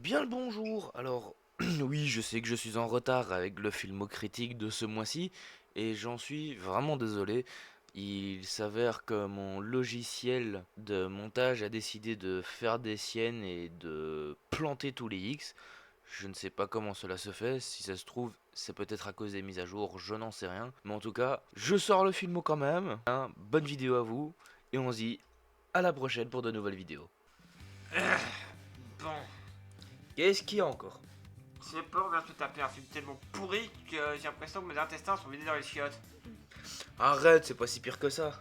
Bien le bonjour. Alors, oui, je sais que je suis en retard avec le filmocritique de ce mois-ci et j'en suis vraiment désolé. Il s'avère que mon logiciel de montage a décidé de faire des siennes et de planter tous les X. Je ne sais pas comment cela se fait. Si ça se trouve, c'est peut-être à cause des mises à jour, je n'en sais rien. Mais en tout cas, je sors le film quand même. Bonne vidéo à vous et on se dit à la prochaine pour de nouvelles vidéos. Bon, Qu'est-ce qu'il y a encore? c'est pas, on vient de se taper un film tellement pourri que j'ai l'impression que mes intestins sont vidés dans les chiottes. Arrête, c'est pas si pire que ça.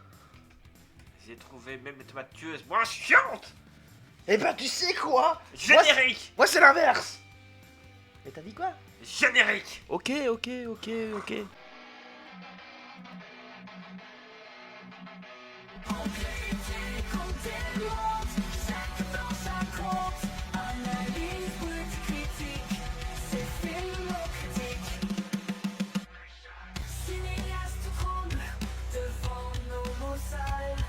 J'ai trouvé même les tomates tueuses moins chiantes. Eh ben tu sais quoi? Générique. Moi c'est l'inverse. Mais t'as dit quoi? Générique. Ok. Cinéaste tremble devant nos mots sales.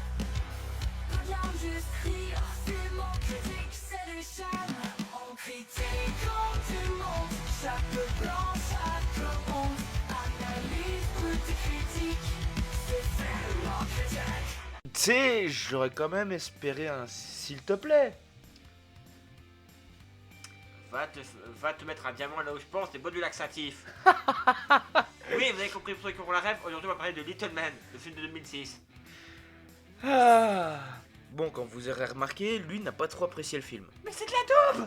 Regarde juste rire, film en critique, c'est des chaînes. On critique quand tu montes, chaque plan, chaque honte. Analyse, brute et critique, c'est film en critique. Tu sais, j'aurais quand même espéré un s'il te plaît. Va te mettre un diamant là où je pense, des beaux du laxatif. Oui, vous avez compris pour ceux qui auront la rêve, aujourd'hui on va parler de Little Man, le film de 2006. Ah. Bon, comme vous aurez remarqué, lui n'a pas trop apprécié le film. Mais c'est de la daube.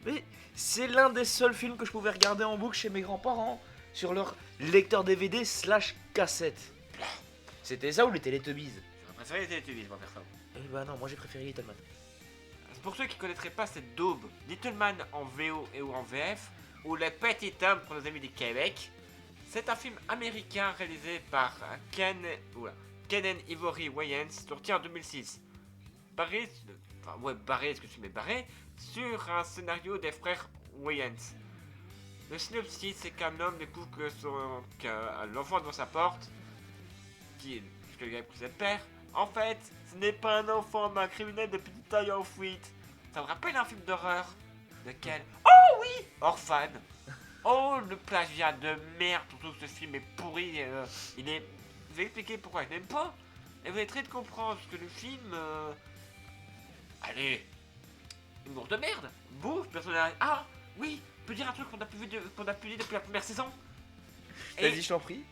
Mais c'est l'un des seuls films que je pouvais regarder en boucle chez mes grands-parents sur leur lecteur DVD / cassette. C'était ça ou les Teletubbies? J'aurais préféré les Teletubbies, moi perso. Eh ben non, moi j'ai préféré Little Man. Pour ceux qui connaîtraient pas cette daube, Little Man en VO et ou en VF, ou Le Petit Homme pour nos amis du Québec, c'est un film américain réalisé par Ken and Ivory Wayans, sorti en 2006. Barré, est-ce que tu mets barré, sur un scénario des frères Wayans. Le synopsis, c'est qu'un homme découvre que l'enfant devant sa porte, que le gars est pris cette père, en fait, ce n'est pas un enfant, mais un criminel de petite taille en fuite. Ça me rappelle un film d'horreur. Lequel? Oh oui, Orphan. Oh, le plagiat de merde, surtout que ce film est pourri. Il est... Je vais expliquer pourquoi je n'aime pas. Et vous allez très de comprendre, parce que le film... Allez, humour de merde. Bouffe, personnage... Ah, oui, je peux dire un truc qu'on a pu dire depuis la première saison. Vas-y, je t'en prie.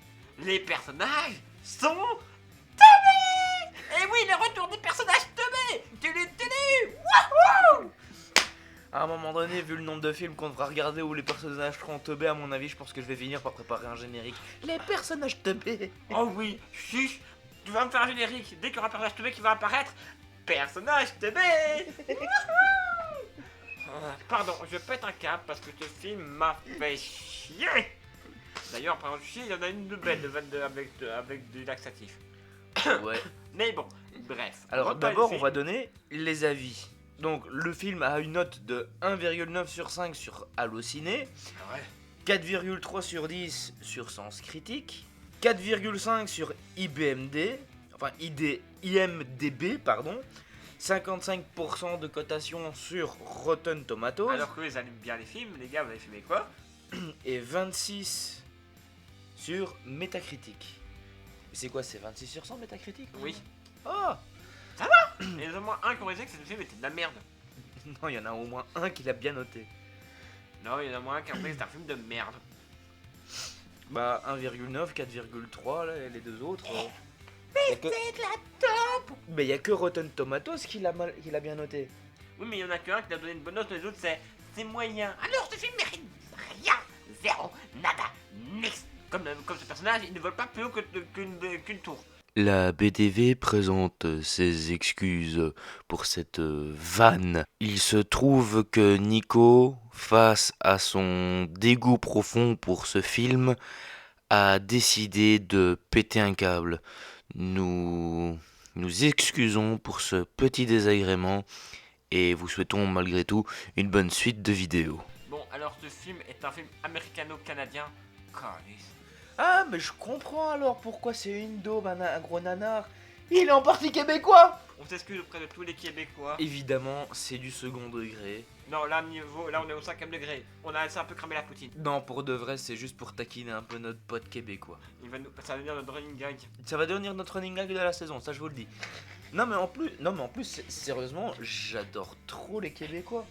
Les personnages sont... teubés. Et oui, le retour des personnages teubés. Télé. Wouhou. À un moment donné, vu le nombre de films qu'on devra regarder où les personnages seront teubés, à mon avis, je pense que je vais finir par préparer un générique. Les personnages teubés. Oh oui, chuch, tu vas me faire un générique. Dès qu'il y aura un personnage teubé qui va apparaître, personnage teubé. Pardon, je pète un câble parce que ce film m'a fait chier. D'ailleurs, par exemple, chier, il y en a une de belle avec du laxatif. Ouais. Mais bon, bref. Alors reparlons d'abord, du on film. va donner les avis. Donc le film a une note de 1,9 sur 5 sur Allociné, Ah ouais. 4,3 sur 10 sur Sens Critique, 4,5 sur IMDB, pardon, 55% de cotation sur Rotten Tomatoes Alors que eux, ils allument bien les films, les gars, vous avez filmé quoi? et 26 sur Metacritic. C'est quoi, c'est 26 sur 100 Metacritic? Oui. Oh. Et il y en a au moins un qui aurait dit que ce film était de la merde. Non, il y en a au moins un qui l'a bien noté. Non, il y en a au moins un qui a dit que c'était un film de merde. Bah 1,9, 4,3 là, et les deux autres. C'est de la top. Mais il y a que Rotten Tomatoes qui l'a bien noté. Oui, mais il y en a qu'un qui a donné une bonne note, les autres c'est moyen. Alors ce film mérite rien, zéro, nada, nix. Comme ce personnage, il ne vole pas plus haut qu'une tour. La BDV présente ses excuses pour cette vanne. Il se trouve que Nico, face à son dégoût profond pour ce film, a décidé de péter un câble. Nous nous excusons pour ce petit désagrément et vous souhaitons malgré tout une bonne suite de vidéos. Bon, alors ce film est un film américano-canadien. Calice. Ah, mais je comprends alors pourquoi c'est une daube, un gros nanar. Il est en partie québécois. On s'excuse auprès de tous les Québécois. Évidemment, c'est du second degré. Non, là, là, on est au 5ème degré. On a laissé un peu cramer la poutine. Non, pour de vrai, c'est juste pour taquiner un peu notre pote québécois. Ça va devenir notre running gag. Ça va devenir notre running gag de la saison, ça je vous le dis. Non mais en plus, sérieusement, j'adore trop les Québécois.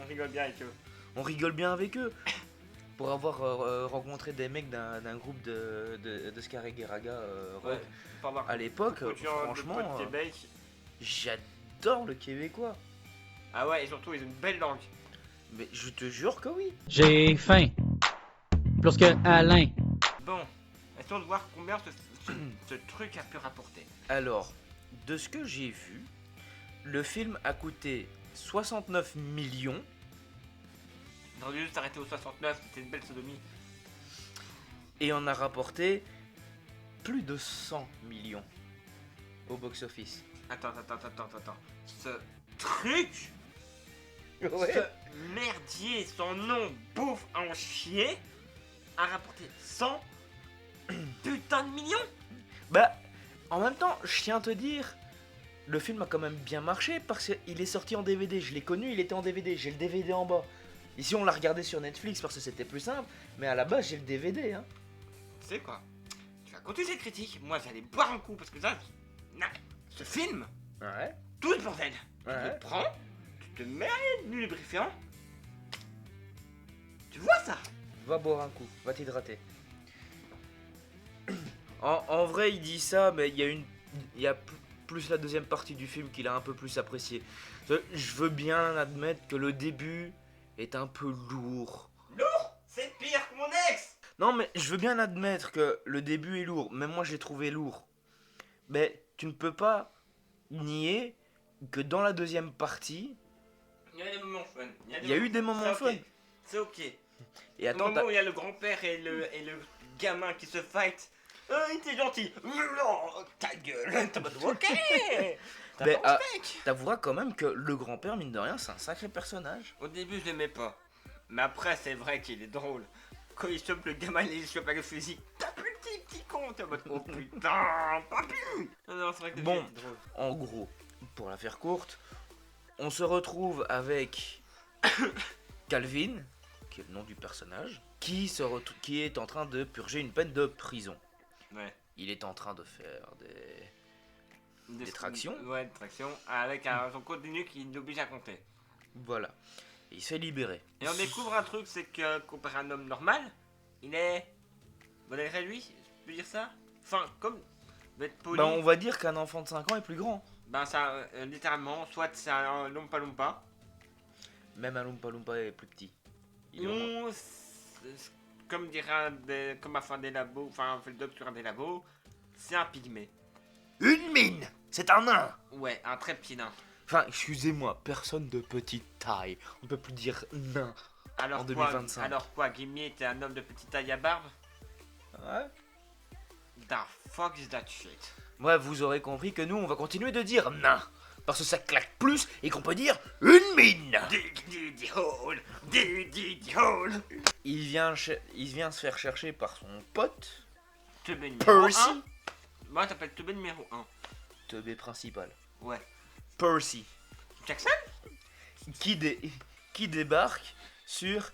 On rigole bien avec eux. On rigole bien avec eux. Pour avoir rencontré des mecs d'un groupe de Scarigeraga rock Pour avoir à l'époque, beaucoup de gens de franchement, Québec. j'adore le Québécois. Ah ouais, et surtout, ils ont une belle langue. Mais je te jure que oui. J'ai faim. Plus que Alain. Bon, essayons de voir combien ce truc a pu rapporter. Alors, de ce que j'ai vu, le film a coûté 69 millions. On aurait dû juste s'arrêter au 69, c'était une belle sodomie. Et on a rapporté plus de 100 millions au box-office. Attends. Ce truc, ce merdier, son nom bouffe en chier, a rapporté 100 putain de millions. Bah, en même temps, je tiens à te dire, le film a quand même bien marché parce qu'il est sorti en DVD. Je l'ai connu, il était en DVD. J'ai le DVD en bas. Ici, on l'a regardé sur Netflix parce que c'était plus simple. Mais à la base, j'ai le DVD. Hein. Tu sais quoi? Tu vas continuer cette critique. Moi, j'allais boire un coup parce que ça, ce film, Ouais. tout le bordel. Tu Ouais. le prends, tu te mets un lubrifiant. Tu vois ça? Va boire un coup, va t'hydrater. En vrai, il dit ça, mais il y a plus la deuxième partie du film qu'il a un peu plus apprécié. Je veux bien admettre que le début est un peu lourd. C'est pire que mon ex. Non, mais je veux bien admettre que le début est lourd. Même moi, j'ai trouvé lourd. Mais tu ne peux pas nier que dans la deuxième partie, Il y a des moments fun. il y a eu des moments C'est fun. ok. C'est ok. Et Au attends, moment où il y a le grand-père et le gamin qui se fight. Il était gentil. Non, ta gueule. T'as pas de ok. T'as Mais, pas ah, de steak. t'avoueras quand même que le grand-père, mine de rien, c'est un sacré personnage. Au début, je l'aimais pas. Mais après, c'est vrai qu'il est drôle. Quand il chope le gamin, il chope avec le fusil. T'as plus le petit con. T'es en mode, oh putain, papi. Non, c'est vrai que le Bon. film est drôle. En gros, pour la faire courte, on se retrouve avec Calvin, qui est le nom du personnage, qui est en train de purger une peine de prison. Ouais. Il est en train de faire des Des tractions. Ouais, des tractions. Avec son contenu qui l'oblige à compter. Voilà. Et il se fait libérer. Et on découvre un truc, c'est que comparé à un homme normal, il est modèle réduit, je peux dire ça. Enfin, comme va être poli. Bah, on va dire qu'un enfant de 5 ans est plus grand. Ben ça, littéralement, soit c'est un Lumpa Lumpa, Même un Loompa Loompa est plus petit. Il est vraiment- ou comme dirait comme a fait un des labos, enfin fait le doc sur un des labos, c'est un pygmée. Une mine. C'est un nain. Ouais, un très petit nain. Enfin, excusez-moi, personne de petite taille. On ne peut plus dire nain. Alors En quoi, 2025. alors quoi, Gimli était un homme de petite taille à barbe? Ouais. The fuck is that shit? Bref, vous aurez compris que nous, on va continuer de dire nain. Parce que ça claque plus et qu'on peut dire une mine. Dig hole, dig hole. Il vient se faire chercher par son pote, Teubé numéro Percy. 1. Moi, t'appelles Teubé numéro 1. teubé principal, Ouais. Percy, Jackson? qui débarque sur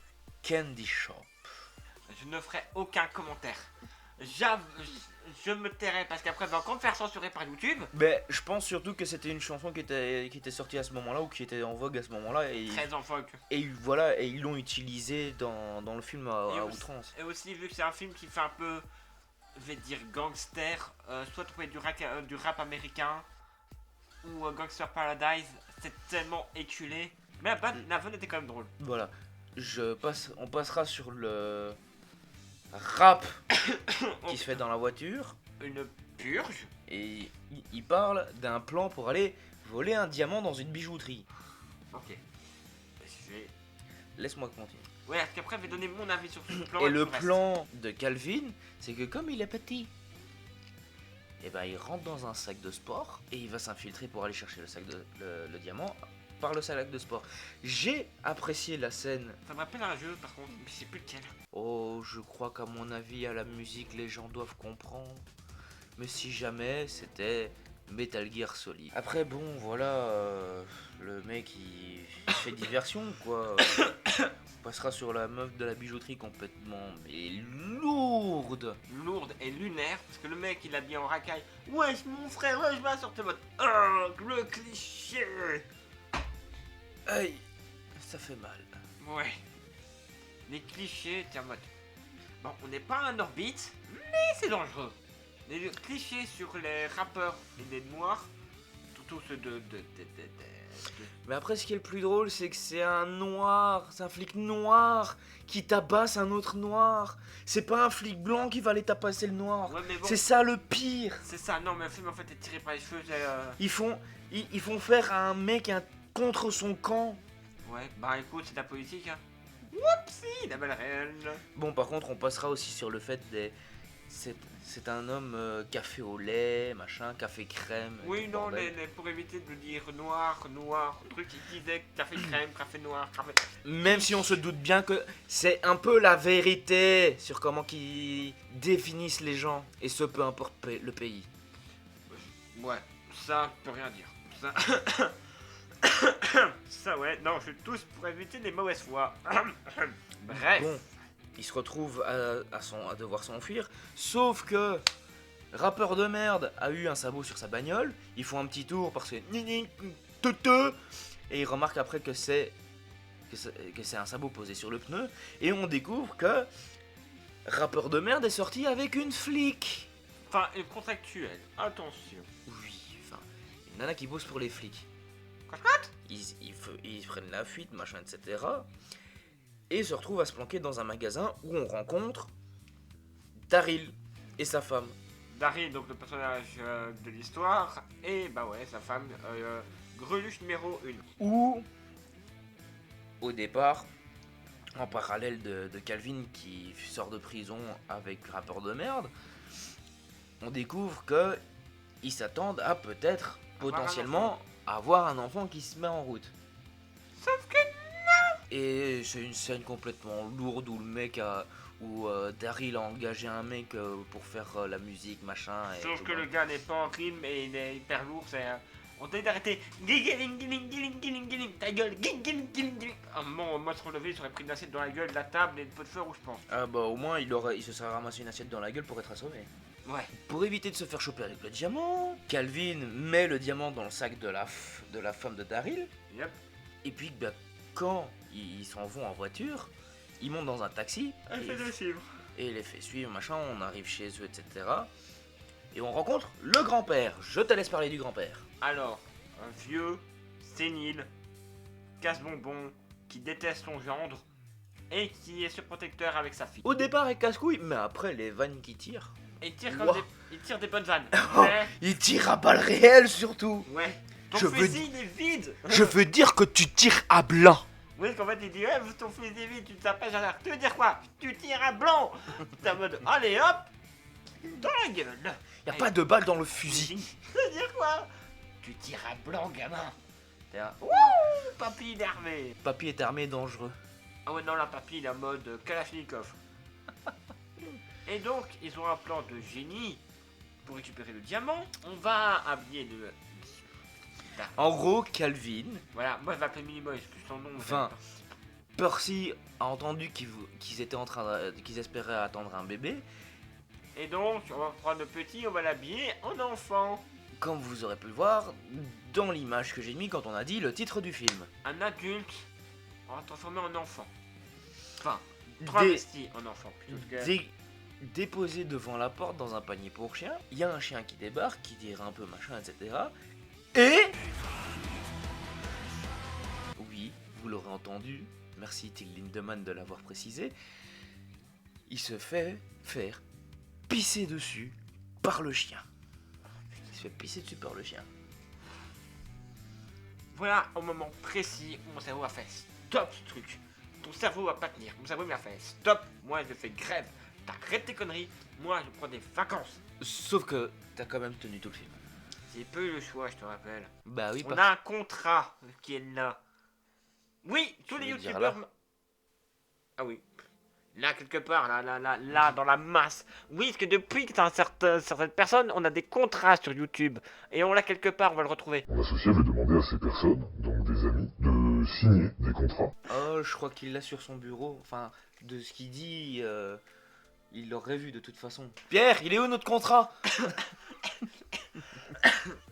Candy Shop. Je ne ferai aucun commentaire. Je me tairai parce qu'après, on va encore me faire censurer par YouTube. Mais je pense surtout que c'était une chanson qui était sortie à ce moment-là ou qui était en vogue à ce moment-là et, 13 ans fuck. et voilà, et ils l'ont utilisé dans le film à Et aussi- outrance. Et aussi, vu que c'est un film qui fait un peu, je vais dire, gangster, soit trouver du rap américain ou Gangster Paradise, c'est tellement éculé. Mais la vanne était quand même drôle. Voilà, on passera sur le rap qui se fait dans la voiture. Une purge. Et il parle d'un plan pour aller voler un diamant dans une bijouterie. Ok. Je vais... Laisse-moi continuer. Ouais, parce qu'après, je vais donner mon avis sur ce plan. Et le tout reste. plan de Calvin, c'est que comme il est petit, et ben il rentre dans un sac de sport et il va s'infiltrer pour aller chercher le diamant par le sac de sport. J'ai apprécié la scène. Ça me rappelle un jeu, par contre, mais je sais plus lequel. Oh, je crois qu'à mon avis, à la musique, les gens doivent comprendre. Mais si jamais, c'était Metal Gear Solid. Après bon voilà, le mec il fait diversion quoi. On passera sur la meuf de la bijouterie complètement mais lourde. Lourde et lunaire, parce que le mec il a bien en racaille. Wesh mon frère, wesh ma sorte de mode. Oh, le cliché. Aïe, ça fait mal. Ouais. Les clichés, tiens mode. Bon, on n'est pas en orbite, mais c'est dangereux. Les clichés sur les rappeurs et les noirs, tout ceux de. Mais après ce qui est le plus drôle c'est que c'est un noir, c'est un flic noir qui tabasse un autre noir. C'est pas un flic blanc qui va aller tabasser le noir. Ouais, mais bon, C'est ça le pire. c'est ça, non, mais le film en fait est tiré par les cheveux. Ils font faire à un mec contre son camp. Ouais, bah écoute, c'est de la politique, hein. Whoopsie, la belle réelle. Bon, par contre, on passera aussi sur le fait des. C'est un homme café au lait, machin, café crème. Oui, tout non, bordel. pour éviter de dire noir, truc, il disait café crème, café noir, café. Même si on se doute bien que c'est un peu la vérité sur comment qu'ils définissent les gens, et ce peu importe le pays. Ouais, ça, je peux rien dire. Ça. Ça, ouais, non, je tousse pour éviter les mauvaises foi. Bref. Bon, il se retrouve à devoir s'enfuir, sauf que rappeur de merde a eu un sabot sur sa bagnole, ils font un petit tour parce que et il remarque après que c'est un sabot posé sur le pneu, et on découvre que rappeur de merde est sorti avec une flic. Enfin, une contractuelle, attention. Oui, enfin, une nana qui bosse pour les flics. Ils prennent la fuite, machin, etc. Et se retrouvent à se planquer dans un magasin où on rencontre Daryl et sa femme. Daryl, donc le personnage de l'histoire, et bah ouais, sa femme, Greluche numéro 1. Où, au départ, en parallèle de Calvin qui sort de prison avec rappeur de merde, on découvre que ils s'attendent à peut-être, potentiellement, avoir un enfant qui se met en route. Sauf que Et c'est une scène complètement lourde où le mec Daryl a engagé un mec pour faire la musique, machin. Et sauf tout que le le gars n'est pas en rime et il est hyper lourd, c'est... on t'a dit d'arrêter. Ta gueule. Un moment, moi, se relever, il serait pris une assiette dans la gueule, la table et le pot de feu rouge, je pense. Ah bah au moins il se serait ramassé une assiette dans la gueule pour être assommé. Ouais. Pour éviter de se faire choper avec le diamant, Calvin met le diamant dans le sac de la femme de Daryl. Yep. Et puis bah, quand ils s'en vont en voiture, ils montent dans un taxi Elle fait de suivre. et les fait suivre, machin, on arrive chez eux, etc. Et on rencontre le grand-père. Je te laisse parler du grand-père. Alors, un vieux, sénile, casse-bonbon, qui déteste son gendre et qui est surprotecteur avec sa fille. Au départ, il casse-couille, mais après, les vannes qui tirent. Et il tire, comme Ouah. il tire des bonnes vannes. Oh, Ouais. il tire à balles réelles surtout. Ouais. Ton Je veux fusil, il est vide. Je veux dire que tu tires à blanc. Oui, qu'en fait, il dit, ouais, ton fusil est vide, tu te tapes à l'air. Tu veux dire quoi? Tu tires à blanc. T'es en mode, allez hop, dans la gueule. Y a pas de balles dans le fusil. Ça veut dire quoi? Tu tires à blanc, gamin. T'es un- Wouh, papy énervé. Papy est armé et dangereux. Ah ouais, non, là, papy, il est en mode Kalachnikov. Et donc, ils ont un plan de génie pour récupérer le diamant. On va habiller le... En gros, Calvin, Voilà, moi, je vais appeler Minimoy, c'est plus son nom. Enfin, Percy a entendu qu'ils étaient en train qu'ils espéraient attendre un bébé. Et donc, on va prendre le petit, on va l'habiller en enfant. Comme vous aurez pu le voir dans l'image que j'ai mis quand on a dit le titre du film. Un adulte, on va transformer en enfant. Enfin, Dé- travesti en enfant, plutôt que... dé- déposé devant la porte dans un panier pour chien, il y a un chien qui débarque, qui tire un peu machin, etc. Et... Oui, vous l'aurez entendu, merci Till Lindemann de l'avoir précisé, il se fait faire pisser dessus par le chien. Il se fait pisser dessus par le chien. Voilà, au moment précis où mon cerveau a fait stop ce truc. Ton cerveau va pas tenir, mon cerveau m'a fait stop, moi je fais grève. T'arrêtes tes conneries, moi je prends des vacances. Sauf que t'as quand même tenu tout le film. J'ai pas eu le choix, je te rappelle. Bah oui, On a un contrat qui est là. Oui, tous Tu les veux dire youtubeurs... là Ah oui. Là, quelque part, là, dans la masse. Oui, parce que depuis que t'as certaines personnes, on a des contrats sur YouTube. Et on l'a quelque part, on va le retrouver. Mon associé avait demandé à ces personnes, donc des amis, de signer des contrats. Oh, je crois qu'il l'a sur son bureau. Enfin, de ce qu'il dit, il l'aurait vu de toute façon. Pierre, il est où notre contrat?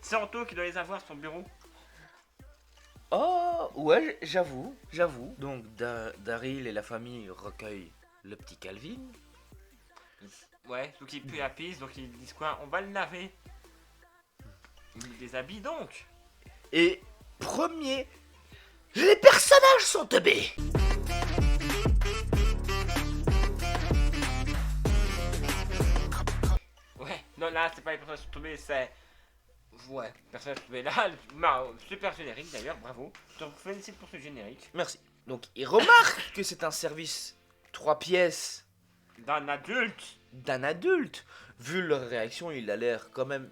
C'est Anto qui doit les avoir sur son bureau. Oh, ouais, j'avoue. Donc, Daryl et la famille recueillent le petit Calvin. Ouais, donc il pue la pisse, donc ils disent quoi? On va le laver. Ils déshabillent donc. Et premier, les personnages sont teubés. Ouais, non, là, c'est pas les personnages qui sont tombés, c'est. Ouais, personnages tombés là. Super générique d'ailleurs, bravo. Je te félicite pour ce générique. Merci. Donc, il remarque que c'est un service 3 pièces D'un adulte. d'un adulte. Vu leur réaction, il a l'air quand même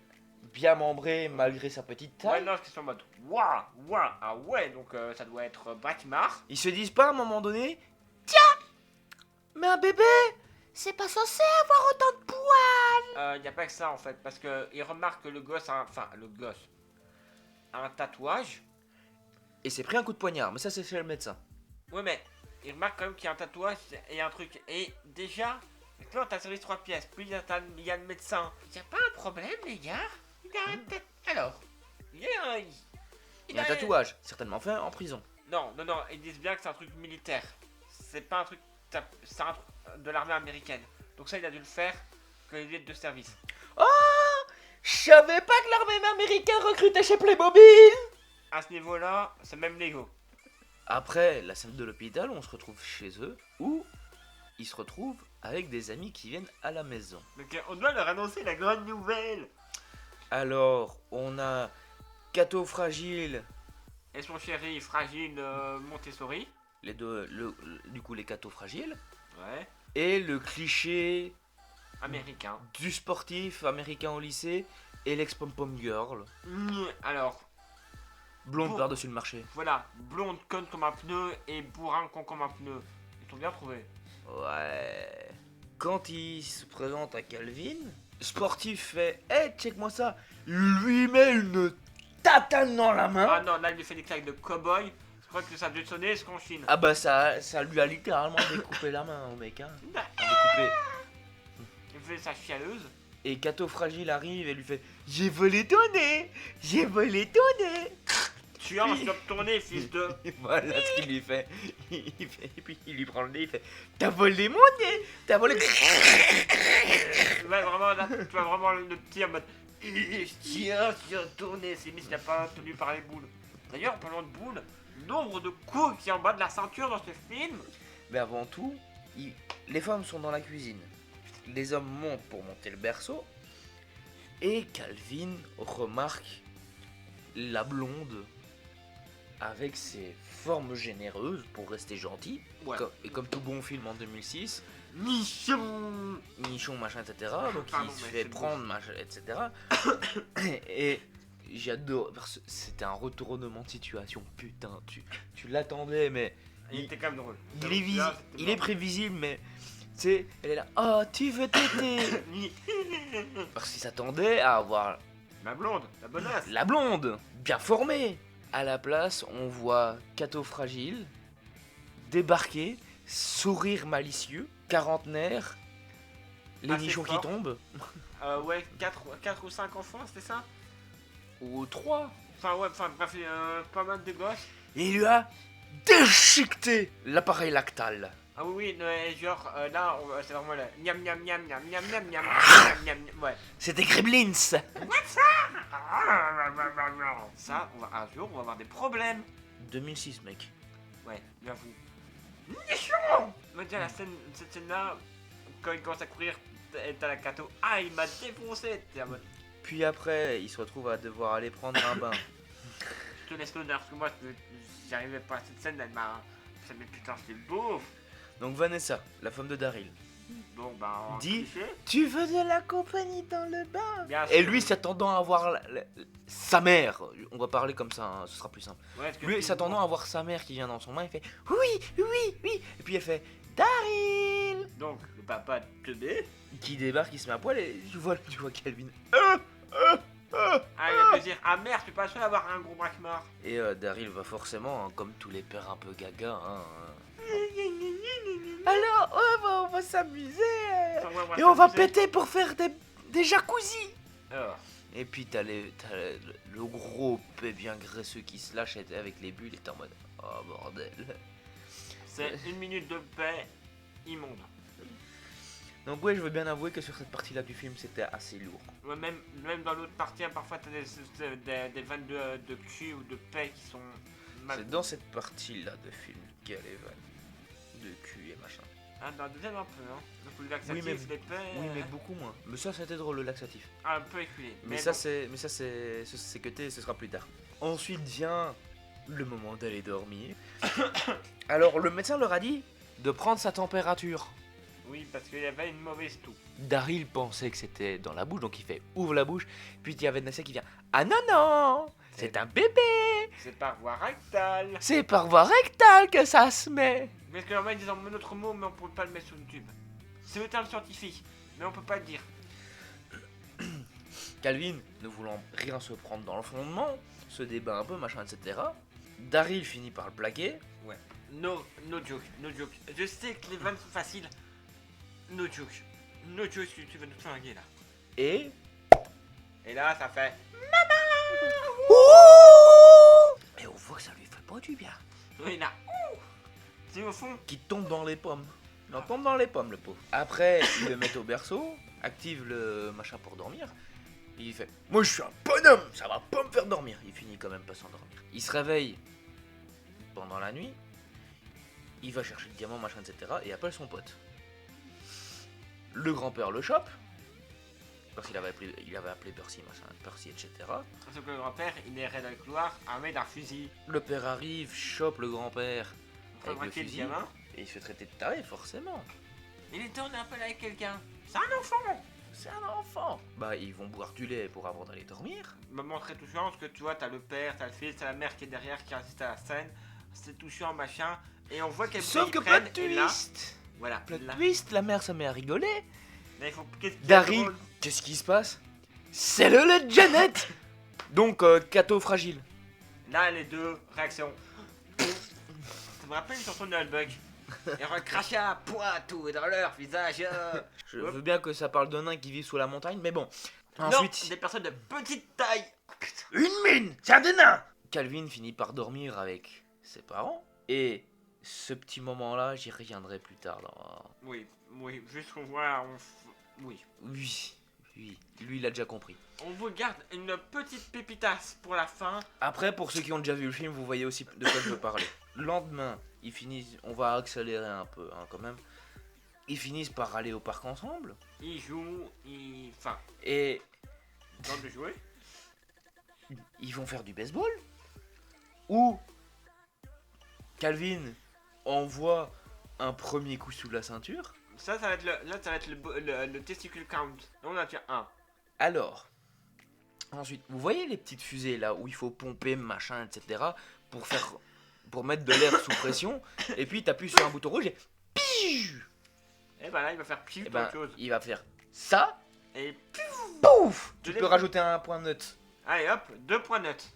bien membré malgré sa petite Ouais, taille. non, parce qu'ils sont en mode. Waouh, waouh, ah ouais, donc ça doit être Bratmar. Ils se disent pas à un moment donné, tiens, mais un bébé, c'est pas censé avoir autant de poids. Y a pas que ça en fait, parce que il remarque que le gosse a un tatouage. Et c'est pris un coup de poignard, mais ça c'est chez le médecin. Ouais, mais il remarque quand même qu'il y a un tatouage et un truc. Et déjà, maintenant t'as service 3 pièces, puis il y a le médecin. Y a pas un problème, les gars? Il y a un alors, il y a un. Il a un tatouage, certainement fait en prison. Non, ils disent bien que c'est un truc militaire. C'est pas un truc. C'est un truc de l'armée américaine. Donc ça, il a dû le faire quand il est de service. Je savais pas que l'armée américaine recrutait chez Playmobil. À ce niveau-là, c'est même Lego. Après la scène de l'hôpital, on se retrouve chez eux, où ils se retrouvent avec des amis qui viennent à la maison. Donc on doit leur annoncer la grande nouvelle. Alors, on a Cato Fragile, Et son chéri fragile Montessori. les deux, du coup les Cato Fragiles, Ouais. et le cliché Américain. du sportif américain au lycée et l'ex-pom-pom girl, Alors, blonde Bon. par-dessus le marché. voilà. Blonde conne comme un pneu et bourrin con comme un pneu. Ils sont bien trouvés. Ouais. Quand il se présente à Calvin, sportif fait « Hey, check-moi ça !» Lui met une tatane dans la main. Ah non, là il lui fait des claques de cow-boy. Je crois que ça a dû sonner ce qu'on chine. Ah bah ça lui a littéralement découpé la main au mec, hein. Découpé. Il fait sa chialeuse. Et Cato Fragile arrive et lui fait « J'ai volé ton nez. J'ai volé ton nez. » Tu as sur ton nez, fils de. Et voilà ce qu'il lui fait. Et puis il lui prend le nez, il fait « T'as volé mon nez. T'as volé... » Ouais, vraiment, là, tu vois vraiment le petit en mode. Tiens sur ton nez, c'est mis, il n'a pas tenu par les boules. D'ailleurs, en parlant de boules, nombre de coups qui est en bas de la ceinture dans ce film. Mais avant tout, les femmes sont dans la cuisine. Les hommes montent pour monter le berceau. Et Calvin remarque la blonde avec ses formes généreuses pour rester gentil. Ouais. Et comme tout bon film en 2006, Nichon. nichon, machin, etc. Donc Pardon, il se mais fait c'est beau. prendre, machin, etc. Et j'adore, parce que c'était un retournement de situation. Putain, tu l'attendais, mais Il était quand même drôle. il est prévisible, mais tu sais, elle est là. Oh, tu veux téter? Parce qu'il s'attendait à avoir Ma blonde, la bonasse. la blonde, bien formée. À la place, on voit Cato Fragile débarquer, sourire malicieux, quarantenaire, les Assez nichons qui fort. tombent, Ouais, 4 ou 5 enfants, c'était ça? ou 3. Enfin, ouais, enfin, bref, pas mal de gosses. Et il lui a déchiqueté l'appareil lactal. Ah oui, oui, mais genre, là, c'est vraiment le miam miam miam miam miam miam miam miam miam, ouais. C'était Gremlins. Ça, un jour, on va avoir des problèmes. 2006, mec. Ouais, j'avoue. Nichon! Mais déjà, cette scène-là, quand il commence à courir, t'as la cato. Ah, il m'a défoncé! T'es en mode, Puis après, il se retrouve à devoir aller prendre un bain. je te laisse l'honneur, parce que moi, j'y arrivais pas à cette scène, elle m'a. Ça mais putain, c'était beau! Donc Vanessa, la femme de Daryl, Bon, bah, en Dis- cliché, tu veux de la compagnie dans le bain? bien Et sûr. lui s'attendant à voir sa mère, on va parler comme ça, hein, ce sera plus simple. Ouais, parce que Lui s'attendant à voir sa mère qui vient dans son bain, il fait oui, oui, oui. Et puis elle fait Daryl. donc le papa de bébé. qui débarque, il se met à poil et tu vois Calvin. Ah, il va te dire, ah merde, tu pas sûr d'avoir un gros braquemort. Et Daryl va forcément, hein, comme tous les pères un peu gaga, hein. Alors, on va s'amuser. Et on va péter pour faire des jacuzzi. Alors, Et puis t'as le gros P bien graisseux qui se lâche avec les bulles et t'es en mode oh bordel. c'est une minute de paix immonde. Donc ouais, je veux bien avouer que sur cette partie là du film c'était assez lourd. Ouais, même dans l'autre partie, hein, parfois t'as des vannes de cul ou de paix qui sont mal. C'est dans cette partie là de film qu'il y a les vannes de cul et machin. Ah, dans la deuxième un peu, hein. Donc le laxatif, Oui, mais- les paix. Oui mais beaucoup moins. Mais ça c'était drôle le laxatif. Un peu éculé. Mais bon. ça c'est cuté, ce sera plus tard. Ensuite vient le moment d'aller dormir. Alors le médecin leur a dit de prendre sa température. Oui, parce qu'il y avait une mauvaise toux. Daryl pensait que c'était dans la bouche, donc il fait ouvre la bouche. Puis il y avait Nassia qui vient ah non non, c'est un bébé, C'est par voie rectale. c'est par voie rectale que ça se met. Parce que normalement ils disent un autre mot, mais on peut pas le mettre sur YouTube. C'est le terme scientifique, mais on peut pas le dire. Calvin, ne voulant rien se prendre dans le fondement, se débat un peu, machin, etc. Daryl finit par le plaquer. No joke, no joke. Je sais que les vannes sont faciles. No joke. No joke, tu vas nous flinguer là. Et Et là, ça fait. et on voit que ça lui fait pas du bien. Oui, là. C'est au fond. Qui tombe dans les pommes. Il en tombe dans les pommes, le pauvre. Après, il le met au berceau, active le machin pour dormir. Il fait moi je suis un bonhomme, ça va pas me faire dormir. Il finit quand même pas s'endormir. Il se réveille pendant la nuit. Il va chercher le diamant, machin, etc. Et appelle son pote. Le grand-père le chope. Parce qu'il avait appelé Percy, machin, Percy, etc. Sauf que le grand-père, il est dans le couloir armé d'un fusil. Le père arrive, chope le grand-père Pour avec le braquer le fusil. gamin. Et il se fait traiter de taré, forcément. Il est tourné un peu là avec quelqu'un. C'est un enfant. C'est un enfant. Bah, ils vont boire du lait pour avant d'aller dormir. Moment très touchant parce que tu vois, t'as le père, t'as le fils, t'as la mère qui est derrière qui assiste à la scène. C'est touchant, machin. Et on voit qu'elle Sauf que prennent, plot et là, twist. voilà. Plot Là, twist, la mère se met à rigoler. là, il faut. Qu'est-ce qu'il y a de Daryl, drôle qu'est-ce qui se passe? C'est le lait de Janet. Donc, Cato fragile. Là, les deux réactions. Ça me rappelle une chanson de Nullbug. Et recrachat, tout dans leur visage. Je veux bien que ça parle d'un nain qui vit sous la montagne, mais bon. Non, Ensuite, des personnes de petite taille. une mine, c'est un des nains. Calvin finit par dormir avec ses parents. Et ce petit moment-là, j'y reviendrai plus tard. Oui, juste qu'on voit. Oui. Oui, lui il a déjà compris. On vous garde une petite pépitasse pour la fin. Après, pour ceux qui ont déjà vu le film, vous voyez aussi de quoi je veux parler. Le lendemain, ils finissent, on va accélérer un peu hein, quand même. Ils finissent par aller au parc ensemble. Ils jouent, enfin, Et dans de jouer. ils vont faire du baseball. Ou Calvin envoie un premier coup sous la ceinture. Ça va être le testicule count. On a déjà un. Alors, ensuite, vous voyez les petites fusées là où il faut pomper, machin, etc. pour mettre de l'air sous pression. Et puis t'appuies sur un bouton rouge et pige. Et ben là, il va faire pire Et autre ben, chose. il va faire ça. Et Pouf. Tu Je l'ai peux vu. rajouter un point neutre. allez hop, 2 points notes.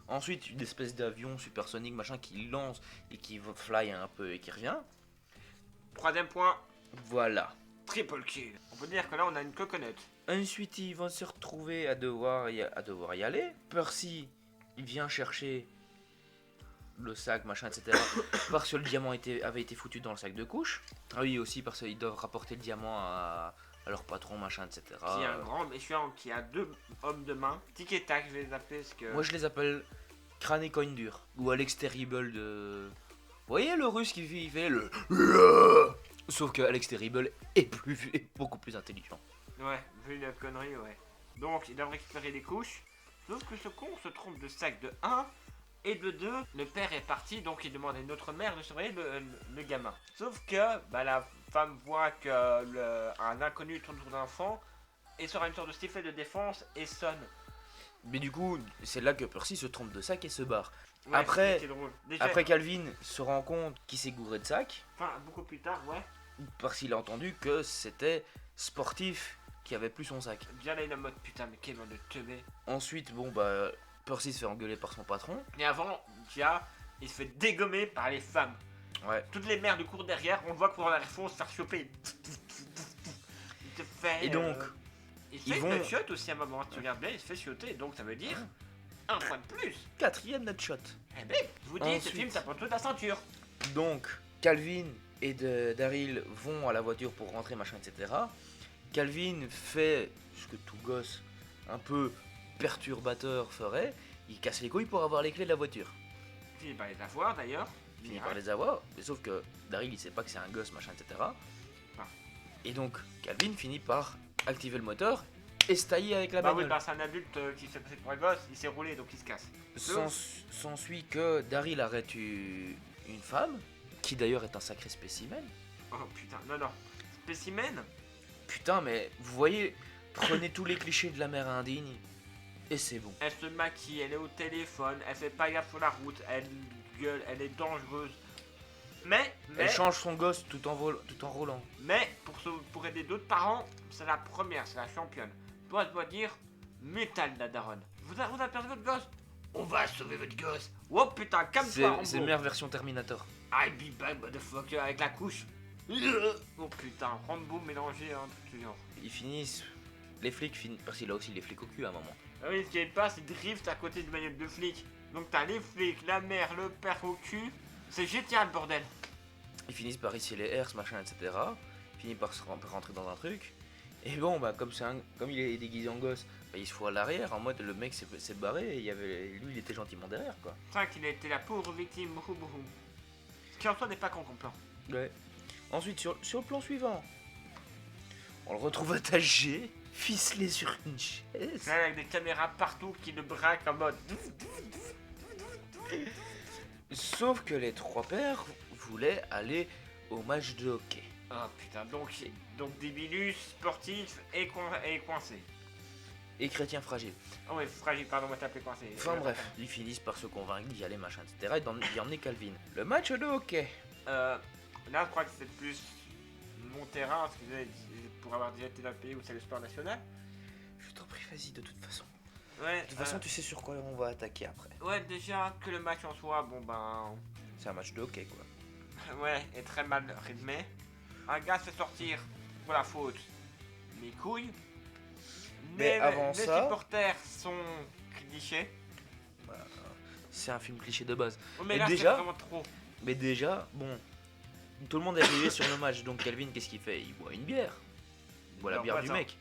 Ensuite, une espèce d'avion supersonique machin qui lance et qui va fly un peu et qui revient. 3ème point, Voilà. triple kill. On peut dire que là, on a une coconut. Ensuite, ils vont se retrouver à devoir y aller. Percy, il vient chercher le sac, machin, etc. parce que le diamant avait été foutu dans le sac de couche. Ah oui, aussi parce qu'ils doivent rapporter le diamant à leur patron, machin, etc. Qui est un grand méchant qui a 2 hommes de main. Tic et tac, je vais les appeler parce que. Moi, je les appelle crâne et coin dur. Ou Alex Terrible de... Vous voyez le russe qui fait le... Sauf que Alex Terrible est beaucoup plus intelligent. Ouais, vu la connerie, ouais. Donc, ils doivent récupérer les couches. Sauf que ce con se trompe de sac de 1 et de 2. Le père est parti, donc il demande à une autre mère de surveiller le gamin. Sauf que bah, la femme voit que un inconnu tourne autour d'un enfant et sort une sorte de sifflet de défense et sonne. Mais du coup, c'est là que Percy se trompe de sac et se barre. Ouais, Après- c'est drôle. Déjà, Après, Calvin se rend compte qu'il s'est gouré de sac. enfin, beaucoup plus tard, ouais. parce qu'il a entendu que c'était sportif qui avait plus son sac. Déjà là il est en mode putain mais quel bande de teubé. Ensuite, bon bah, Percy se fait engueuler par son patron. Et avant, déjà, il se fait dégommer par les femmes. Ouais. Toutes les mères du cours derrière, on le voit qu'on arrive se faire choper. Il te fait. Et donc, il ils fait vont- une shot aussi à un moment, tu regardes bien, il se fait shotter, donc ça veut dire un point de plus. 4e nutshot. Eh ben, je vous dis, ce Ensuite. film ça prend toute la ceinture. Donc, Calvin et Daryl vont à la voiture pour rentrer, machin, etc. Calvin fait ce que tout gosse un peu perturbateur ferait. Il casse les couilles pour avoir les clés de la voiture. Il finit par les avoir d'ailleurs. Il finit par les avoir, mais sauf que Daryl il sait pas que c'est un gosse, machin, etc. Ah. Et donc, Calvin finit par activer le moteur et se tailler avec la Bah oui, bagnole. bah c'est un adulte qui se fait passer pour un gosse, il s'est roulé donc il se casse. S'ensuit que Daryl arrête une femme, qui d'ailleurs est un sacré spécimen. Oh putain, non. Spécimen. Putain, mais vous voyez, prenez tous les clichés de la mère indigne et c'est bon. Elle se maquille, elle est au téléphone, elle fait pas gaffe sur la route, elle gueule, elle est dangereuse. Mais Elle change son gosse tout en roulant. pour aider d'autres parents, c'est la première, c'est la championne. Toi, elle doit dire métal la daronne. Vous avez perdu votre gosse? On va sauver votre gosse. Oh putain, calme-toi, C'est Rambo. meilleure version Terminator. I'll be back, motherfucker, avec la couche. Oh putain, Rambo mélangé à un truc du genre. Ils finissent. Les flics finissent. Parce qu'il a aussi les flics au cul à un moment. Ah oui, ce qui est pas, c'est drift à côté du manuel de flic. Donc t'as les flics, la mère, le père au cul. C'est GTA le bordel. Ils finissent par ici les airs, machin, etc. Ils finissent par rentrer dans un truc. Et bon, bah, comme il est déguisé en gosse, bah, il se fout à l'arrière. En mode, le mec s'est barré et lui, il était gentiment derrière, quoi. C'est vrai qu'il a été la pauvre victime, beaucoup. Ce qui en soi n'est pas con comme plan. Ouais. Ensuite, sur le plan suivant, on le retrouve attaché, ficelé sur une chaise. Là, avec des caméras partout qui le braquent en mode. Sauf que les trois pères voulaient aller au match de hockey. Oh putain, donc Débilus, sportif et coincé. Et chrétien fragile. Oh ouais, fragile, pardon, on va t'appeler coincé. Enfin bref, ils finissent par se convaincre d'y aller, machin, etc. Et d'y emmener Calvin. Le match de hockey. Là, je crois que c'est plus mon terrain, parce que pour avoir déjà été dans le pays où c'est le sport national. Je t'en prie, vas-y, de toute façon. Ouais, De toute façon, tu sais sur quoi on va attaquer après. ouais, déjà que le match en soi, bon ben. C'est un match de hockey, quoi. Ouais, est très mal rythmé. Un gars se fait sortir pour la faute mes couilles. Mais avant les ça- supporters sont clichés. C'est un film cliché de base. Oh, mais Et là, déjà- c'est vraiment trop. Mais déjà, bon, tout le monde est arrivé sur le match, donc Calvin, qu'est-ce qu'il fait? Il boit une bière. Il boit la Non, bière pas du ça. mec.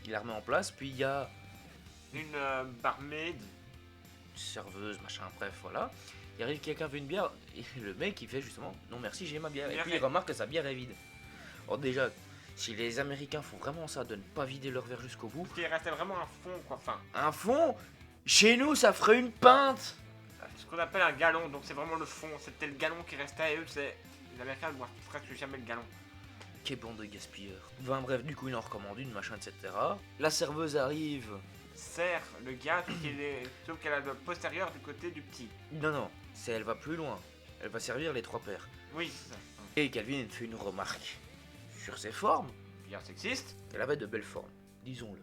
Il la remet en place, puis il y a Une barmaid. une serveuse, machin, bref, voilà. Il arrive, quelqu'un veut une bière, et le mec il fait justement non merci, j'ai ma bière. Et Bien puis fait. il remarque que sa bière est vide. Alors déjà, si les Américains font vraiment ça, de ne pas vider leur verre jusqu'au bout, Qui restait vraiment un fond, quoi. Enfin, un fond, chez nous ça ferait une pinte. ce qu'on appelle un galon. Donc, c'est vraiment le fond. C'était le galon qui restait. Et eux, c'est. Les Américains ne boivent presque jamais le galon. Quel bande de gaspilleurs. Enfin bref, du coup il en recommande une, machin, etc. La serveuse arrive. Sert le gars, sauf qu'elle a le postérieur du côté du petit. Non, elle va plus loin. Elle va servir les trois pères. Oui, c'est ça. Et Calvin fait une remarque sur ses formes. Bien sexiste. Elle avait de belles formes, disons-le.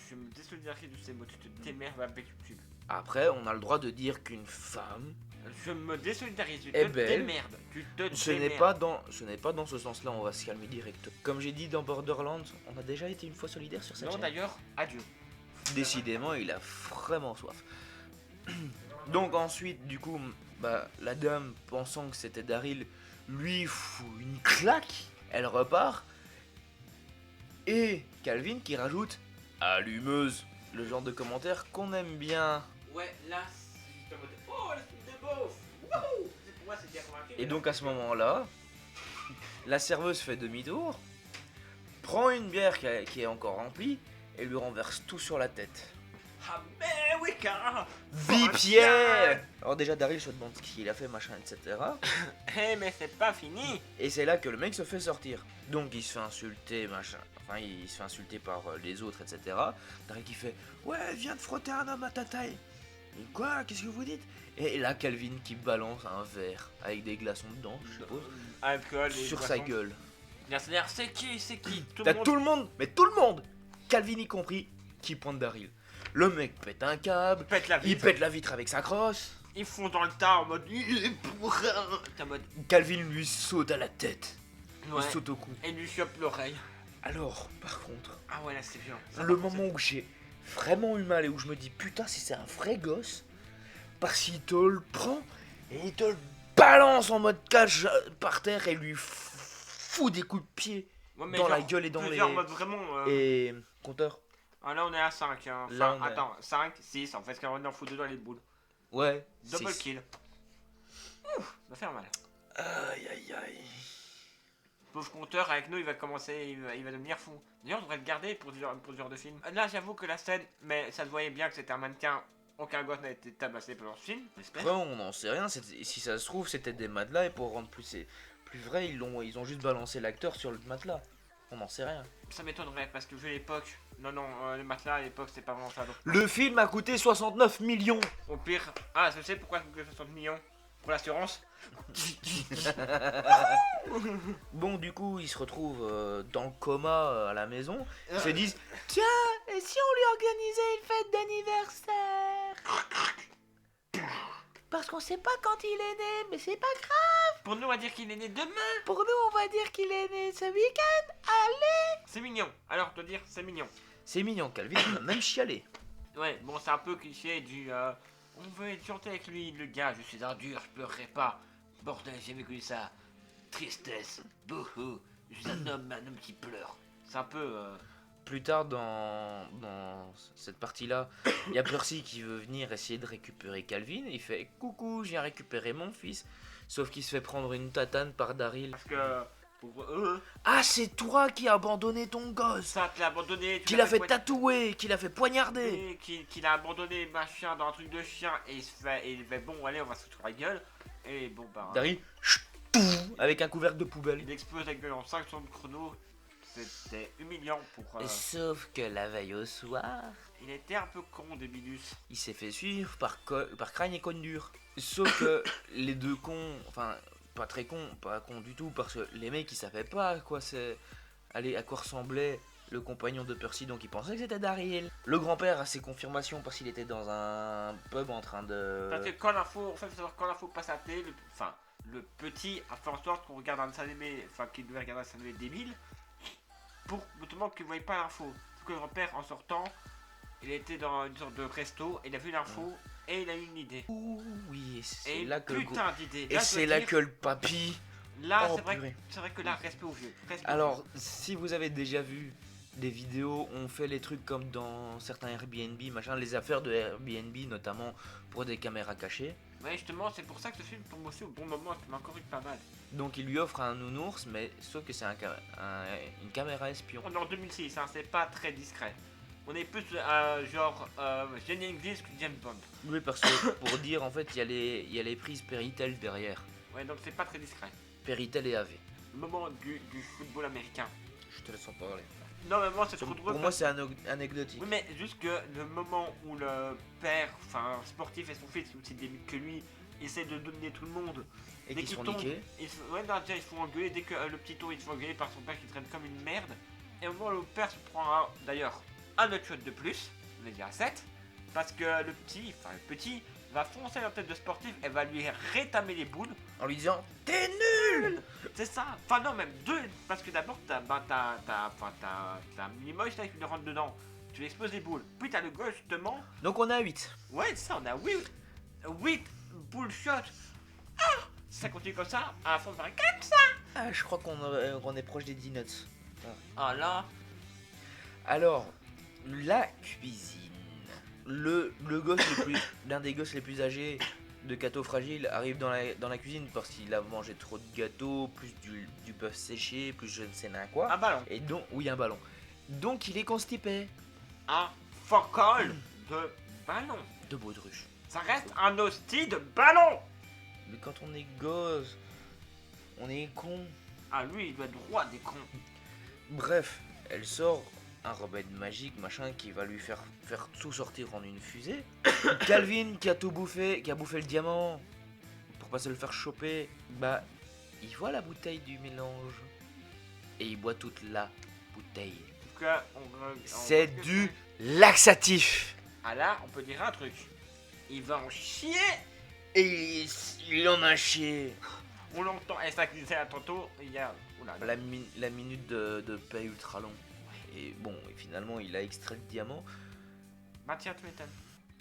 Je me désolidarise de ces mots. Tu te démerdes avec YouTube. Après, on a le droit de dire qu'une femme, Je me désolidarise. Tu Eh te ben, démerdes. Tu te ce n'est démerdes. pas dans ce sens-là, on va se calmer direct. Comme j'ai dit dans Borderlands, on a déjà été une fois solidaire sur cette Non, chaîne. d'ailleurs, adieu. Décidément, il a vraiment soif. Donc ensuite, du coup, bah, la dame, pensant que c'était Daryl, lui fout une claque. Elle repart. Et Calvin qui rajoute allumeuse. Le genre de commentaire qu'on aime bien. Ouais, là, c'est comme oh, le truc de beauf. Wouhou. Pour moi, c'est bien convaincu. Et donc à ce moment-là, la serveuse fait demi-tour, prend une bière qui est encore remplie et lui renverse tout sur la tête. America. Bipière. Alors déjà Daryl se demande ce qu'il a fait, machin, etc. Eh, mais c'est pas fini. Et c'est là que le mec se fait sortir. Donc il se fait insulter, machin. Enfin, il se fait insulter par les autres, etc. Daryl qui fait ouais, viens de frotter un homme à ta taille. Et quoi? Qu'est-ce que vous dites? Et là, Calvin qui balance un verre avec des glaçons dedans, je suppose. alcool et sur sa boisson. gueule. Mercenaire, c'est qui tout T'as le monde. tout le monde, mais tout le monde, Calvin y compris, qui pointe Daryl. Le mec pète un câble, Pète la il vitre. pète la vitre avec sa crosse. Ils font dans le tas en mode. Il est bourrin. T'es en mode. Calvin lui saute à la tête, Ouais. il saute au cou. Et il lui chope l'oreille. Alors, par contre, Ah ouais, là c'est violent. Ça, le par contre, moment où j'ai vraiment eu mal et où je me dis putain si c'est un vrai gosse, parce qu'il te le prend et il te le balance en mode cage par terre et lui fout des coups de pied c'est- Ouais, mais dans la genre, gueule et dans plusieurs les... en mode vraiment. Et... Compteur. Ah, là on est à 5. Hein. Enfin, Là, on est- attends, 5, 6. En fait, quand on en fout 2 dans les boules. Ouais. Double six. kill. Ouh, ça va faire mal. Aïe aïe aïe. Pauvre compteur, avec nous, il va commencer, il va devenir fou. D'ailleurs, on devrait le garder pour ce genre de film. Là, j'avoue que la scène, mais ça se voyait bien que c'était un mannequin. Aucun gosse n'a été tabassé pendant ce film, j'espère. Après on n'en sait rien, si ça se trouve c'était des matelas et pour rendre plus vrai ils ont juste balancé l'acteur sur le matelas. On n'en sait rien. Ça m'étonnerait parce que vu l'époque, non, les matelas à l'époque, c'est pas vraiment ça. Donc, Le film a coûté 69 millions. au pire, ah, je sais pourquoi ça coûte 60 millions pour l'assurance. Bon du coup ils se retrouvent dans le coma à la maison. Ils se disent tiens et si on lui organisait une fête d'anniversaire. Parce qu'on sait pas quand il est né, mais c'est pas grave. Pour nous, on va dire qu'il est né demain. Pour nous on va dire qu'il est né ce week-end. C'est mignon. Alors, je dois dire, c'est mignon. C'est mignon, Calvin il a même chialé. Ouais, bon, c'est un peu cliché du. On veut être gentil avec lui, le gars. Je suis un dur, je pleurerai pas. Bordel, j'ai vécu ça. Tristesse, bouhou. Je suis un homme qui pleure. C'est un peu. Plus tard dans cette partie-là, il y a Percy qui veut venir essayer de récupérer Calvin. Il fait coucou, je viens récupérer mon fils. Sauf qu'il se fait prendre une tatane par Daryl. Parce que. Pour eux, Ah, c'est toi qui as abandonné ton gosse, ça te l'a abandonné. tu qui l'as l'a fait poign- tatouer, qui l'a fait poignarder. et qu'il a abandonné machin dans un truc de chien. Et il fait bon, allez, on va se foutre la gueule. Et bon, bah. Daryl, avec un couvercle de poubelle. Il explose la gueule en 5 secondes chrono. C'était humiliant pour. Sauf que la veille au soir, Il était un peu con, Débilus. il s'est fait suivre par Crane et Condur. Sauf que les deux cons, enfin, pas très cons, pas cons du tout, parce que les mecs ils savaient pas à quoi ressemblait le compagnon de Percy, donc ils pensaient que c'était Daryl. Le grand-père a ses confirmations parce qu'il était dans un pub en train de... Parce que quand l'info, en fait, faut savoir quand l'info passe à la télé, le petit a fait en sorte qu'on regarde un dessin animé, enfin qu'il devait regarder un dessin animé débile, pour notamment qu'il ne voyait pas l'info. Parce que le grand-père, en sortant, il était dans une sorte de resto, il a vu l'info et il a eu une idée. Ouh, oui, et c'est Et là que le putain d'idée. et c'est là que le papy... Là, Oh, c'est purée. vrai que là, respect au vieux. Respect au Alors, si vous avez déjà vu des vidéos, on fait les trucs comme dans certains Airbnb, machin, les affaires de Airbnb, notamment pour des caméras cachées. vieux. Ouais, justement, c'est pour ça que ce film tombe aussi au bon moment, il m'a encore eu pas mal. Donc il lui offre un nounours, mais sauf que c'est une caméra espion. On est en 2006, hein, c'est pas très discret. On est plus genre Jenny English que James Bond. Oui, parce que pour dire, en fait, il y a les prises Péritel derrière. Ouais, donc c'est pas très discret. Péritel et AV. Le moment du football américain. Je te laisse en parler. Non, mais moi c'est trop drôle. Pour moi, c'est anecdotique. Oui, mais juste que le moment où le père, enfin sportif et son fils, aussi débile que lui, essaie de dominer tout le monde. Et dès qui se qu'il font tombe, niquer. Ouais, non, déjà ils se font engueuler. Dès que le petit tour il se fait engueuler par son père qui traîne comme une merde. Et au moment où le père se prend d'ailleurs un autre shot de plus, on est déjà à 7, parce que le petit va foncer dans la tête de sportif et va lui rétamer les boules. En lui disant t'es nul. C'est ça. Enfin non, même deux, parce que d'abord t'as Minimoys là qui le rentre dedans. Tu lui exploses les boules. Puis t'as le gauche justement. Donc on a 8. Ouais, c'est ça, on a 8 bullshot. Ah, si ça continue comme ça, à la fin on va faire comme ça. Ah, je crois qu'on est proche des 10 nuts. Ah là, Alors, la cuisine. Le gosse l'un des gosses les plus âgés de Cato Fragile arrive dans la cuisine parce qu'il a mangé trop de gâteaux, plus du bœuf séché, plus je ne sais pas quoi. un ballon. Et donc, oui, un ballon. Donc il est constipé. Un fuck all de ballon. De baudruche. Ça reste un hostie de ballon. Mais quand on est gosse, on est con. Ah lui, il doit être roi des cons. Bref, elle sort un remède magique, machin, qui va lui faire tout sortir en une fusée. Calvin qui a tout bouffé, qui a bouffé le diamant pour pas se le faire choper, bah il voit la bouteille du mélange. Et il boit toute la bouteille. En tout cas, C'est du laxatif. Ah là, on peut dire un truc. Il va en chier. Et il en a chié. On l'entend. Et ça disait à tantôt, il y a... Oula, La minute de paix ultra long. Et bon, et finalement, il a extrait le diamant. bah tiens, tu m'étonnes.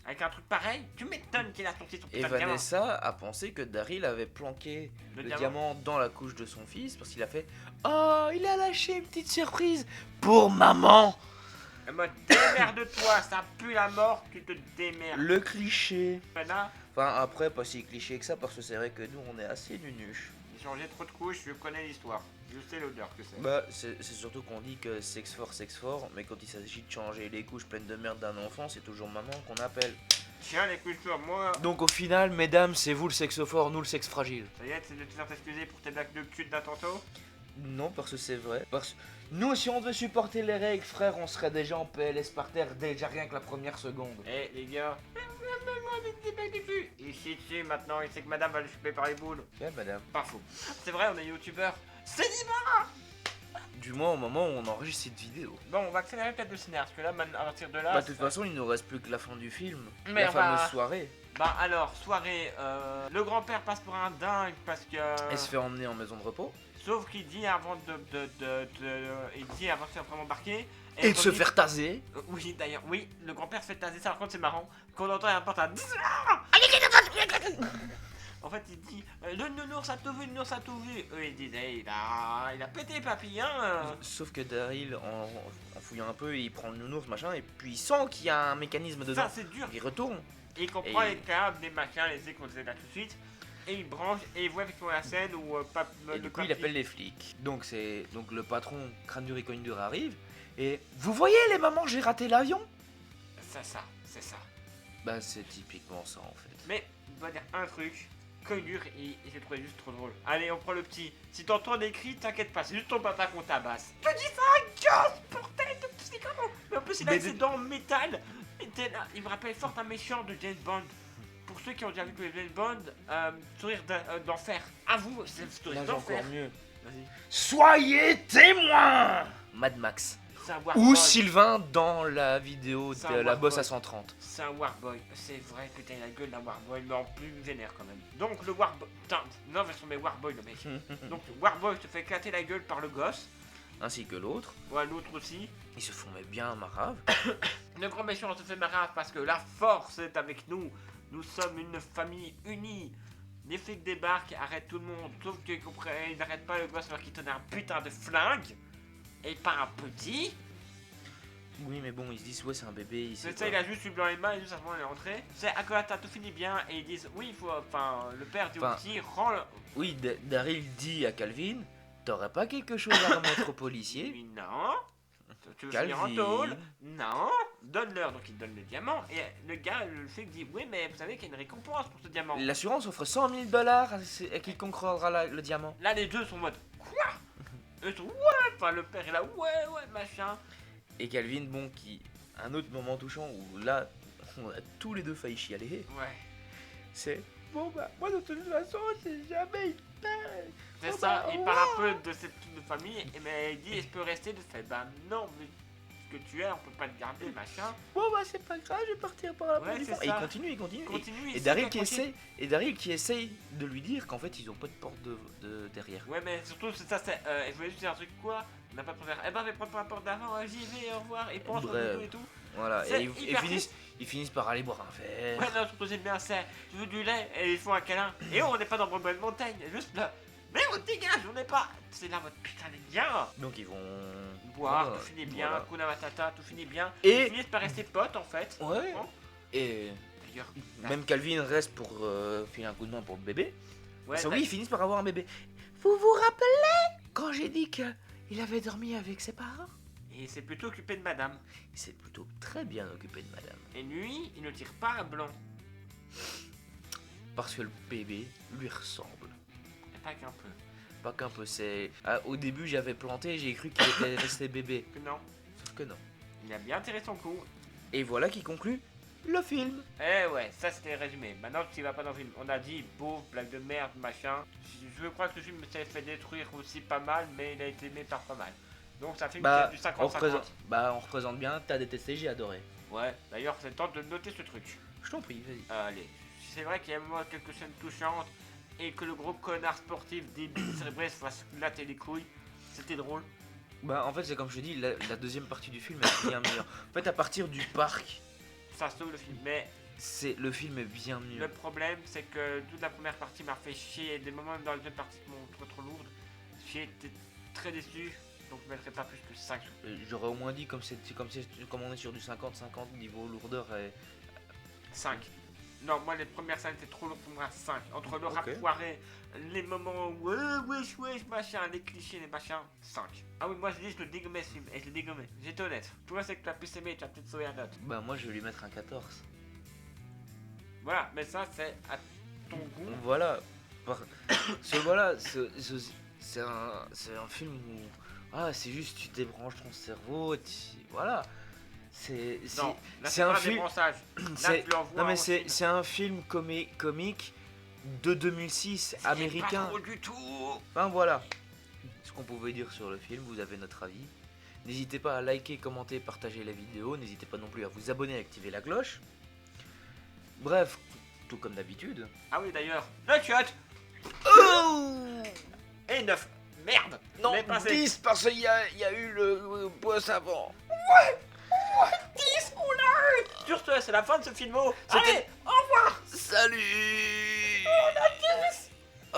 Avec un truc pareil, tu m'étonnes qu'il a sorti son Et putain de diamant. Vanessa a pensé que Daryl avait planqué Le le diamant. diamant dans la couche de son fils parce qu'il a fait « Oh, il a lâché une petite surprise pour maman !» Eh ben, démerde-toi, ça pue la mort, tu te démerdes. Le cliché. Voilà, Enfin, après, pas si cliché que ça parce que c'est vrai que nous, on est assez nunuches. j'ai changé trop de couches, je connais l'histoire. Je sais l'odeur que c'est. Bah, c'est surtout qu'on dit que sexe fort, mais quand il s'agit de changer les couches pleines de merde d'un enfant, c'est toujours maman qu'on appelle. Tiens, les couches sur moi. Donc au final, mesdames, c'est vous le sexe fort, nous le sexe fragile. Ça y est, c'est de te faire t'excuser pour tes blagues de cul d'un tantôt. Non, parce que c'est vrai. Parce nous, si on devait supporter les règles, frère, on serait déjà en PLS par terre, déjà rien que la première seconde. Eh les gars, moi avec des blagues de cul. Il chie dessus maintenant, il sait que madame va le choper par les boules. Ouais, madame. Pas faux. C'est vrai, on est youtubeur. C'est libre. Du moins au moment où on enregistre cette vidéo. Bon, on va accélérer peut-être le scénario, parce que là, à partir de là... Bah, de toute façon, il nous reste plus que la fin du film. Mais la on va- fameuse soirée. Bah alors, soirée, le grand-père passe pour un dingue parce que... Elle se fait emmener en maison de repos. Sauf qu'il dit avant il dit avant de se faire vraiment embarquer... Et de se Ronnie- faire taser. Oui, d'ailleurs, oui, le grand-père se fait taser, ça par contre c'est marrant. Quand on entend un porte un... En fait, il dit, le nounours a tout vu, le nounours a tout vu. Eux, ils disent, hey, il a pété papy, hein. Sauf que Daryl, en fouillant un peu, il prend le nounours, machin, et puis il sent qu'il y a un mécanisme dedans. Ça, c'est dur. Il retourne. Et il comprend Et- les câbles, les machins, les échos, qu'on là tout de suite. Et il branche, et il voit effectivement la scène où Et du coup, il appelle les flics. Donc le patron crâne dur et cogne dur arrive. Et vous voyez les mamans, j'ai raté l'avion. C'est ça. Bah c'est typiquement ça en fait. Mais, il doit dire un truc. Cogne dur, il s'est trouvé juste trop drôle. Allez, on prend le petit. Si t'entends des cris, t'inquiète pas, c'est juste ton papa qu'on tabasse. Je te dis ça, gosse, bordel de petit comment. Mais en plus, il a Mais ses dents en métal. Il me rappelle fort un méchant de James Bond. Pour ceux qui ont déjà vu que James Bond, sourire d'enfer. À vous, c'est le sourire Là j'ai d'enfer. encore mieux. Vas-y. Soyez témoins. Mad Max. C'est un Ou Warboy. Sylvain dans la vidéo C'est de un la bosse Warboy. à 130. C'est un Warboy. C'est vrai que t'as la gueule d'un Warboy, mais en plus vénère quand même. Donc le Warboy. Putain, non, mais son Warboy le mec. Donc Warboy se fait éclater la gueule par le gosse. Ainsi que l'autre. Ouais, l'autre aussi. Ils se font mais bien marave. Le grand méchant se fait marave parce que la force est avec nous. Nous sommes une famille unie. Les flics débarquent, arrêtent tout le monde. Sauf qu'ils n'arrêtent pas le gosse alors qu'il tenait un putain de flingue. Et pas un petit. Oui mais bon ils se disent ouais c'est un bébé. Il sait C'est ça, il a juste eu dans les mains et juste avant d'entrer. C'est Akolata, tout finit bien. Et ils disent oui, il faut. Enfin, le père dit au Enfin, petit, rends le. Oui, Daryl dit à Calvin, t'aurais pas quelque chose à remettre au policier? Oui, non. Tu veux finir en Calvin. tôle? Non. Donne-leur. Donc il donne le diamant. Et le gars, le flic dit oui, mais vous savez qu'il y a une récompense pour ce diamant. L'assurance offre 100 000 $ à quiconque rendra le diamant. Là, les deux sont en mode quoi? Eux sont ouais. Enfin, le père est là ouais, machin. Et Calvin, bon, qui. Un autre moment touchant où là, on a tous les deux failli chialer. Ouais. C'est. Bon bah, moi de toute façon, j'ai jamais eu peur. C'est Oh ça, bah, il parle un peu de cette petite famille, mais il dit est-ce que je peux rester? De fait, bah non, mais ce que tu es, on peut pas te garder, machin. Bon bah, c'est pas grave, je vais partir par la Ouais, porte du c'est fond. Et ça. il continue. Continue, Et il Daryl sait qui qu'il continue. essaye. Et Daryl qui essaye de lui dire qu'en fait, ils ont pas de porte de derrière. Ouais, mais surtout, c'est ça, c'est. Je voulais juste dire un truc quoi? On n'a pas de problème. Eh ben, je vais prendre la porte d'avant, j'y vais, au revoir, et pense au Bref. doudou et tout. Voilà, C'est et hyper ils finissent par aller boire un verre. Ouais, non, surtout, j'aime bien, c'est. Tu veux du lait? Et ils font un câlin. Et on n'est pas dans Broadway Montagne, juste là. Mais on dégage, on n'est pas. C'est là, votre putain, les gars. Donc ils vont. Boire, Voilà, tout finit bien, voilà. Kuna Matata, tout finit bien. Et- Ils finissent par rester potes en fait. Ouais. Hein. Et D'ailleurs, même Calvin reste pour filer un coup de main pour le bébé. ouais, Sauf qu'ils finissent par avoir un bébé. Vous vous rappelez quand j'ai dit qu'il avait dormi avec ses parents? et c'est plutôt occupé de madame. Il s'est plutôt très bien occupé de madame. Et lui, il ne tire pas à blanc. Parce que le bébé lui ressemble. Et pas qu'un peu. Pas qu'un peu, c'est... Ah, au début j'avais planté, j'ai cru qu'il était resté bébé. Que non. Sauf que non. Il a bien tiré son coup. Et voilà qui conclut le film. Eh ouais, ça c'était résumé. Maintenant tu vas pas dans le film. On a dit, pauvre, blague de merde, machin. Je crois que le film s'est fait détruire aussi pas mal, mais il a été aimé par pas mal. Donc c'est un film qui Bah, a du 50-50. on représente bien, t'as détesté, j'ai adoré. Ouais, d'ailleurs c'est le temps de noter ce truc. Je t'en prie, vas-y. Allez, c'est vrai qu'il y a moi quelques scènes touchantes et que le gros connard sportif débile cérébré se fasse glatter les couilles. C'était drôle. Bah en fait c'est comme je te dis, la deuxième partie du film est bien meilleure. En fait à partir du parc, Ça sauve le film. Mais le film est bien mieux. le problème c'est que toute la première partie m'a fait chier. Et des moments dans la deuxième partie qui m'ont trouvé trop lourde. J'ai été très déçu. Donc je mettrai pas plus que 5. J'aurais au moins dit comme on est sur du 50-50 niveau lourdeur et... 5. Non, moi les premières scènes étaient trop lourdes pour moi, 5. Entre le rap Ok. foiré, les moments où wesh wesh machin, les clichés, les machins, 5. Ah oui, moi je dis je le dégommais ce film, et je l'ai dégommé. J'étais honnête. Toi c'est que tu as plus aimé, tu as peut-être sauvé la note. Bah moi je vais lui mettre un 14. Voilà, mais ça c'est à ton goût. Voilà. C'est un film où... Ah c'est juste tu débranches ton cerveau, voilà. Non, là c'est c'est un pas un film... débranchage. Là c'est- tu l'envoies Non mais en film. c'est un film comique de 2006, C'est américain. pas trop du tout. Enfin voilà ce qu'on pouvait dire sur le film, vous avez notre avis. N'hésitez pas à liker, commenter, partager la vidéo, n'hésitez pas non plus à vous abonner et activer la cloche. Bref, tout comme d'habitude. Ah oui d'ailleurs, le chat. Et 9. Merde. Non, Mais passé. 10 parce qu'il y a eu le boss avant. 10, on l'a eu. Sur ce, c'est la fin de ce filmo. C'était- Allez, au revoir. Salut. On a 10. Oh.